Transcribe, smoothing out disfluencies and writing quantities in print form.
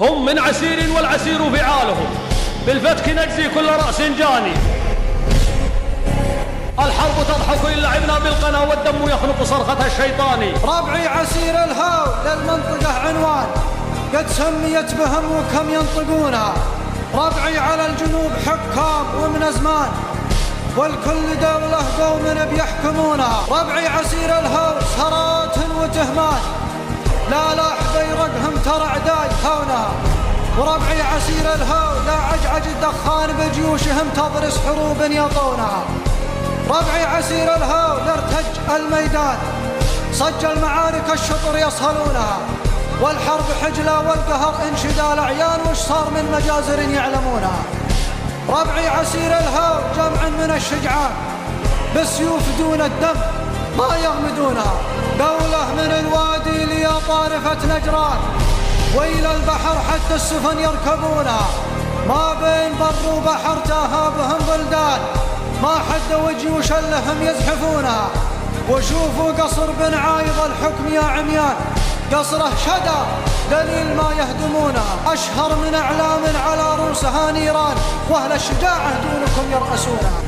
هم من عسير والعسير فعالهم، بالفتك نجزي كل رأس جاني. الحرب تضحك إن لعبنا بالقنا والدم يخنق صرخة الشيطان. ربعي عسير الهاو للمنطقة عنوان، قد سميت بهم وكم ينطقونها. ربعي على الجنوب حكام ومن أزمان، والكل دولة قوم بيحكمونها. ربعي عسير الهاو سرات وتهمان، لا لاح بيرقهم ترى عداي هونها. وربعي عسير الهاو لا عجعج الدخان بجيوشهم تضرس حروب يطونها. ربعي عسير الهاو لارتج الميدان، صج المعارك الشطر يصهلونها. والحرب حجلة والقهر انشدا الأعيان، وش صار من مجازر يعلمونها. ربعي عسير الهاو جمع من الشجعان، بالسيوف دون الدم ما يغمدونها. دولة من الوادي ليا طارفة نجران، وإلى البحر حتى السفن يركبونها. ما بين بر وبحر تهابهم بلدان، ما حد وجيوش لهم يزحفونها. وشوفوا قصر بن عايض الحكم يا عميان، قصره شدا دليل ما يهدمونها. أشهر من أعلام على رؤوسها نيران، وأهل الشجاعة دونكم يرأسونها.